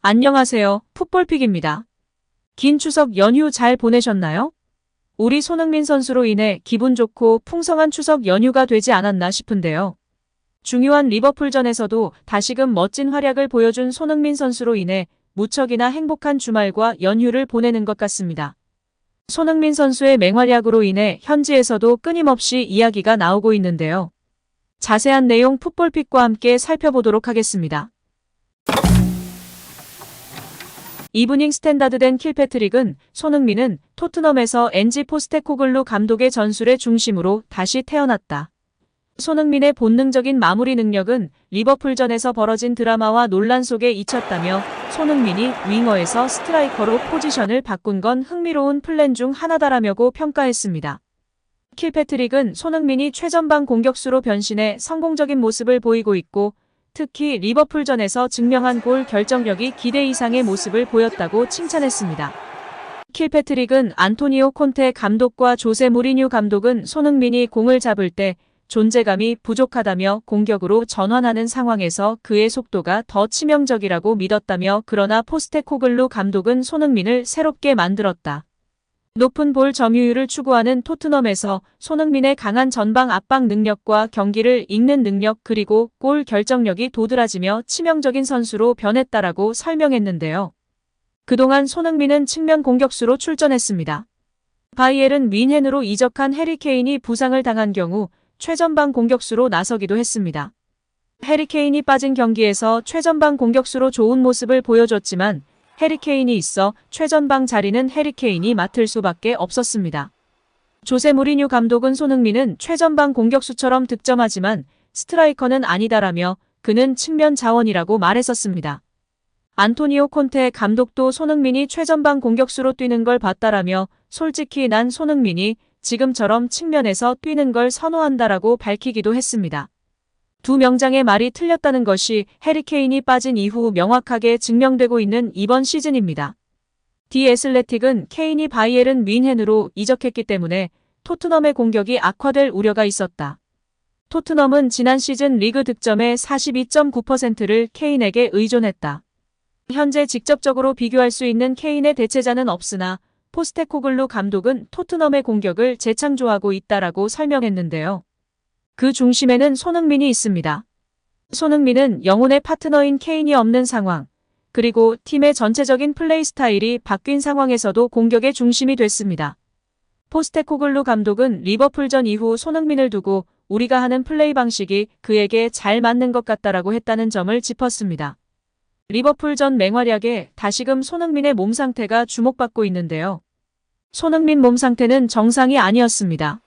안녕하세요. 풋볼픽입니다. 긴 추석 연휴 잘 보내셨나요? 우리 손흥민 선수로 인해 기분 좋고 풍성한 추석 연휴가 되지 않았나 싶은데요. 중요한 리버풀전에서도 다시금 멋진 활약을 보여준 손흥민 선수로 인해 무척이나 행복한 주말과 연휴를 보내는 것 같습니다. 손흥민 선수의 맹활약으로 인해 현지에서도 끊임없이 이야기가 나오고 있는데요. 자세한 내용 풋볼픽과 함께 살펴보도록 하겠습니다. 이브닝 스탠다드 댄 킬패트릭은 손흥민은 토트넘에서 엔지 포스테코글루 감독의 전술의 중심으로 다시 태어났다. 손흥민의 본능적인 마무리 능력은 리버풀전에서 벌어진 드라마와 논란 속에 잊혔다며 손흥민이 윙어에서 스트라이커로 포지션을 바꾼 건 흥미로운 플랜 중 하나다라고 평가했습니다. 킬패트릭은 손흥민이 최전방 공격수로 변신해 성공적인 모습을 보이고 있고 특히 리버풀전에서 증명한 골 결정력이 기대 이상의 모습을 보였다고 칭찬했습니다. 킬패트릭은 안토니오 콘테 감독과 조세 무리뉴 감독은 손흥민이 공을 잡을 때 존재감이 부족하다며 공격으로 전환하는 상황에서 그의 속도가 더 치명적이라고 믿었다며 그러나 포스테코글루 감독은 손흥민을 새롭게 만들었다. 높은 볼 점유율을 추구하는 토트넘에서 손흥민의 강한 전방 압박 능력과 경기를 읽는 능력 그리고 골 결정력이 도드라지며 치명적인 선수로 변했다라고 설명했는데요. 그동안 손흥민은 측면 공격수로 출전했습니다. 바이에른 뮌헨으로 이적한 해리 케인이 부상을 당한 경우 최전방 공격수로 나서기도 했습니다. 해리 케인이 빠진 경기에서 최전방 공격수로 좋은 모습을 보여줬지만 해리 케인이 있어 최전방 자리는 해리 케인이 맡을 수밖에 없었습니다. 조세 무리뉴 감독은 손흥민은 최전방 공격수처럼 득점하지만 스트라이커는 아니다라며 그는 측면 자원이라고 말했었습니다. 안토니오 콘테 감독도 손흥민이 최전방 공격수로 뛰는 걸 봤다라며 솔직히 난 손흥민이 지금처럼 측면에서 뛰는 걸 선호한다라고 밝히기도 했습니다. 두 명장의 말이 틀렸다는 것이 해리 케인이 빠진 이후 명확하게 증명되고 있는 이번 시즌입니다. 디 애슬레틱은 케인이 바이에른 뮌헨으로 이적했기 때문에 토트넘의 공격이 악화될 우려가 있었다. 토트넘은 지난 시즌 리그 득점의 42.9%를 케인에게 의존했다. 현재 직접적으로 비교할 수 있는 케인의 대체자는 없으나 포스테코글루 감독은 토트넘의 공격을 재창조하고 있다라고 설명했는데요. 그 중심에는 손흥민이 있습니다. 손흥민은 영혼의 파트너인 케인이 없는 상황, 그리고 팀의 전체적인 플레이 스타일이 바뀐 상황에서도 공격의 중심이 됐습니다. 포스테코글루 감독은 리버풀전 이후 손흥민을 두고 우리가 하는 플레이 방식이 그에게 잘 맞는 것 같다라고 했다는 점을 짚었습니다. 리버풀전 맹활약에 다시금 손흥민의 몸 상태가 주목받고 있는데요. 손흥민 몸 상태는 정상이 아니었습니다.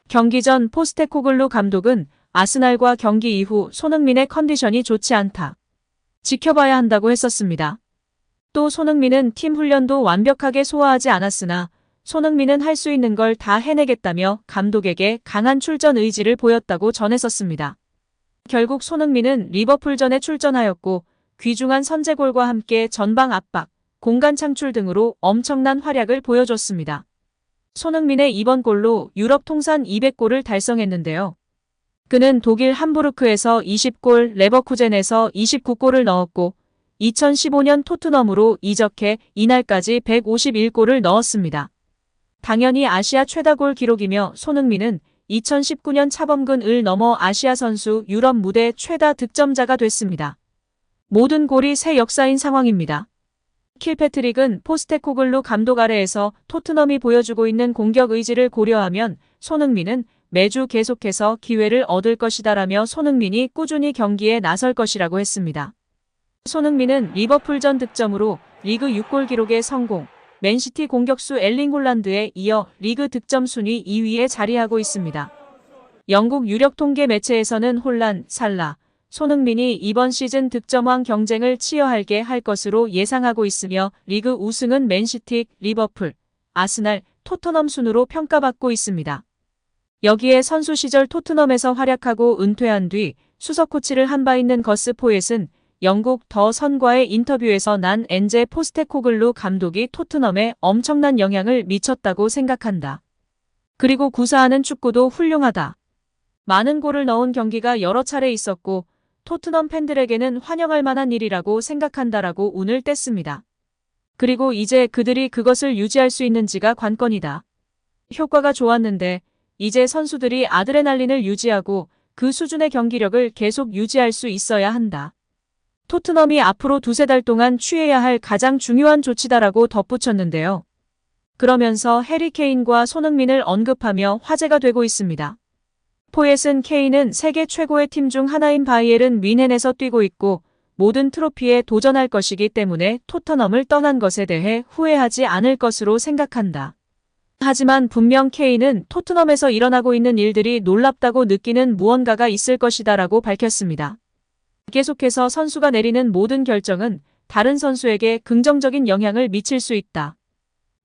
경기 전 포스테코글루 감독은 아스날과 경기 이후 손흥민의 컨디션이 좋지 않다. 지켜봐야 한다고 했었습니다. 또 손흥민은 팀 훈련도 완벽하게 소화하지 않았으나 손흥민은 할 수 있는 걸 다 해내겠다며 감독에게 강한 출전 의지를 보였다고 전했었습니다. 결국 손흥민은 리버풀전에 출전하였고 귀중한 선제골과 함께 전방 압박, 공간 창출 등으로 엄청난 활약을 보여줬습니다. 손흥민의 이번 골로 유럽 통산 200골을 달성했는데요. 그는 독일 함부르크에서 20골, 레버쿠젠에서 29골을 넣었고 2015년 토트넘으로 이적해 이날까지 151골을 넣었습니다. 당연히 아시아 최다골 기록이며 손흥민은 2019년 차범근을 넘어 아시아 선수 유럽 무대 최다 득점자가 됐습니다. 모든 골이 새 역사인 상황입니다. 킬패트릭은 포스테코글루 감독 아래에서 토트넘이 보여주고 있는 공격 의지를 고려하면 손흥민은 매주 계속해서 기회를 얻을 것이다라며 손흥민이 꾸준히 경기에 나설 것이라고 했습니다. 손흥민은 리버풀전 득점으로 리그 6골 기록에 성공, 맨시티 공격수 엘링 홀란드에 이어 리그 득점 순위 2위에 자리하고 있습니다. 영국 유력 통계 매체에서는 홀란, 살라, 손흥민이 이번 시즌 득점왕 경쟁을 치열하게 할 것으로 예상하고 있으며 리그 우승은 맨시티, 리버풀, 아스날, 토트넘 순으로 평가받고 있습니다. 여기에 선수 시절 토트넘에서 활약하고 은퇴한 뒤 수석 코치를 한 바 있는 거스 포엣은 영국 더 선과의 인터뷰에서 난 엔제 포스테코글루 감독이 토트넘에 엄청난 영향을 미쳤다고 생각한다. 그리고 구사하는 축구도 훌륭하다. 많은 골을 넣은 경기가 여러 차례 있었고 토트넘 팬들에게는 환영할 만한 일이라고 생각한다라고 운을 뗐습니다. 그리고 이제 그들이 그것을 유지할 수 있는지가 관건이다. 효과가 좋았는데 이제 선수들이 아드레날린을 유지하고 그 수준의 경기력을 계속 유지할 수 있어야 한다. 토트넘이 앞으로 두세 달 동안 취해야 할 가장 중요한 조치다라고 덧붙였는데요. 그러면서 해리 케인과 손흥민을 언급하며 화제가 되고 있습니다. 포옒은 케인은 세계 최고의 팀 중 하나인 바이에른 뮌헨에서 뛰고 있고 모든 트로피에 도전할 것이기 때문에 토트넘을 떠난 것에 대해 후회하지 않을 것으로 생각한다. 하지만 분명 케인은 토트넘에서 일어나고 있는 일들이 놀랍다고 느끼는 무언가가 있을 것이다라고 밝혔습니다. 계속해서 선수가 내리는 모든 결정은 다른 선수에게 긍정적인 영향을 미칠 수 있다.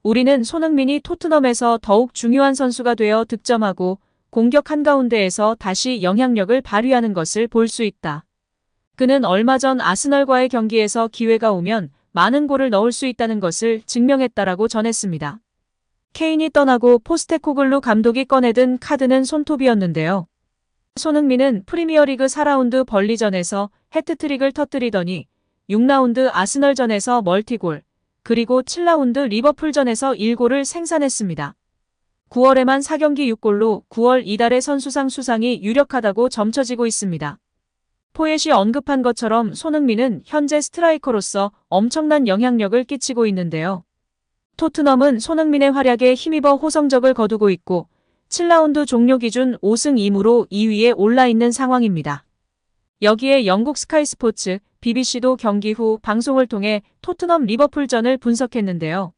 우리는 손흥민이 토트넘에서 더욱 중요한 선수가 되어 득점하고 공격 한가운데에서 다시 영향력을 발휘하는 것을 볼 수 있다. 그는 얼마 전 아스널과의 경기에서 기회가 오면 많은 골을 넣을 수 있다는 것을 증명했다라고 전했습니다. 케인이 떠나고 포스테코글루 감독이 꺼내든 카드는 손톱이었는데요. 손흥민은 프리미어리그 4라운드 벌리전에서 해트트릭을 터뜨리더니 6라운드 아스널전에서 멀티골, 그리고 7라운드 리버풀전에서 1골을 생산했습니다. 9월에만 4경기 6골로 9월 이달의 선수상 수상이 유력하다고 점쳐지고 있습니다. 포옒이 언급한 것처럼 손흥민은 현재 스트라이커로서 엄청난 영향력을 끼치고 있는데요. 토트넘은 손흥민의 활약에 힘입어 호성적을 거두고 있고 7라운드 종료 기준 5승 2무로 2위에 올라 있는 상황입니다. 여기에 영국 스카이 스포츠, BBC도 경기 후 방송을 통해 토트넘 리버풀전을 분석했는데요.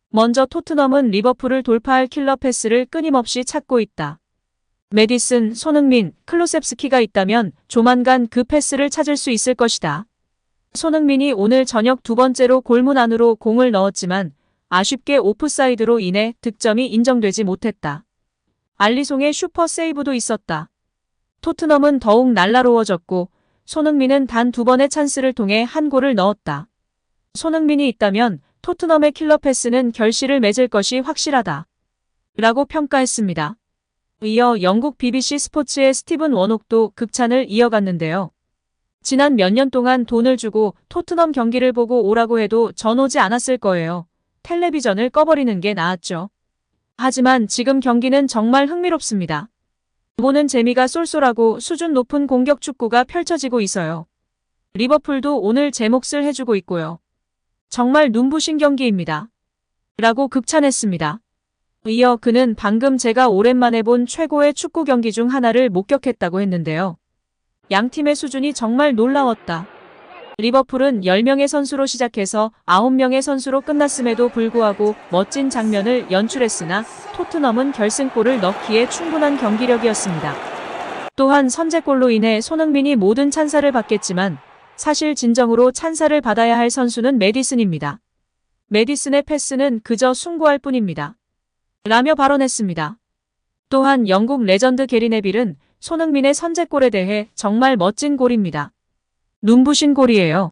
먼저 토트넘은 리버풀을 돌파할 킬러 패스를 끊임없이 찾고 있다. 메디슨, 손흥민, 클루셉스키가 있다면 조만간 그 패스를 찾을 수 있을 것이다. 손흥민이 오늘 저녁 두 번째로 골문 안으로 공을 넣었지만 아쉽게 오프사이드로 인해 득점이 인정되지 못했다. 알리송의 슈퍼 세이브도 있었다. 토트넘은 더욱 날라로워졌고 손흥민은 단 2번의 찬스를 통해 한 골을 넣었다. 손흥민이 있다면 토트넘의 킬러 패스는 결실을 맺을 것이 확실하다. 라고 평가했습니다. 이어 영국 BBC 스포츠의 스티븐 워녹도 극찬을 이어갔는데요. 지난 몇 년 동안 돈을 주고 토트넘 경기를 보고 오라고 해도 전 오지 않았을 거예요. 텔레비전을 꺼버리는 게 나았죠. 하지만 지금 경기는 정말 흥미롭습니다. 보는 재미가 쏠쏠하고 수준 높은 공격 축구가 펼쳐지고 있어요. 리버풀도 오늘 제 몫을 해주고 있고요. 정말 눈부신 경기입니다. 라고 극찬했습니다. 이어 그는 방금 제가 오랜만에 본 최고의 축구 경기 중 하나를 목격했다고 했는데요. 양 팀의 수준이 정말 놀라웠다. 리버풀은 10명의 선수로 시작해서 9명의 선수로 끝났음에도 불구하고 멋진 장면을 연출했으나 토트넘은 결승골을 넣기에 충분한 경기력이었습니다. 또한 선제골로 인해 손흥민이 모든 찬사를 받겠지만 사실 진정으로 찬사를 받아야 할 선수는 메디슨입니다. 메디슨의 패스는 그저 숭고할 뿐입니다. 라며 발언했습니다. 또한 영국 레전드 게리 네빌은 손흥민의 선제골에 대해 정말 멋진 골입니다. 눈부신 골이에요.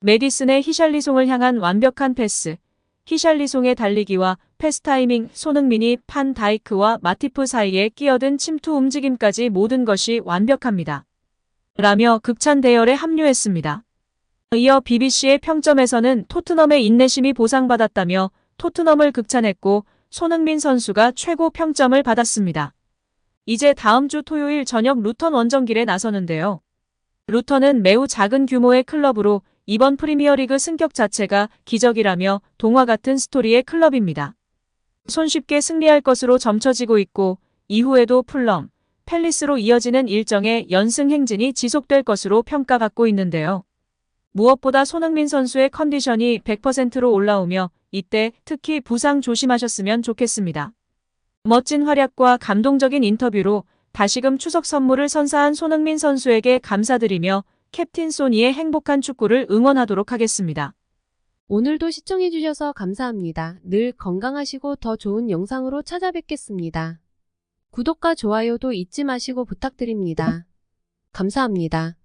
메디슨의 히샬리송을 향한 완벽한 패스, 히샬리송의 달리기와 패스 타이밍, 손흥민이 판 다이크와 마티프 사이에 끼어든 침투 움직임까지 모든 것이 완벽합니다. 라며 극찬 대열에 합류했습니다. 이어 BBC의 평점에서는 토트넘의 인내심이 보상받았다며 토트넘을 극찬했고 손흥민 선수가 최고 평점을 받았습니다. 이제 다음 주 토요일 저녁 루턴 원정길에 나서는데요. 루턴은 매우 작은 규모의 클럽으로 이번 프리미어리그 승격 자체가 기적이라며 동화 같은 스토리의 클럽입니다. 손쉽게 승리할 것으로 점쳐지고 있고 이후에도 풀럼, 팰리스로 이어지는 일정의 연승 행진이 지속될 것으로 평가받고 있는데요. 무엇보다 손흥민 선수의 컨디션이 100%로 올라오며 이때 특히 부상 조심하셨으면 좋겠습니다. 멋진 활약과 감동적인 인터뷰로 다시금 추석 선물을 선사한 손흥민 선수에게 감사드리며 캡틴 소니의 행복한 축구를 응원하도록 하겠습니다. 오늘도 시청해주셔서 감사합니다. 늘 건강하시고 더 좋은 영상으로 찾아뵙겠습니다. 구독과 좋아요도 잊지 마시고 부탁드립니다. 감사합니다.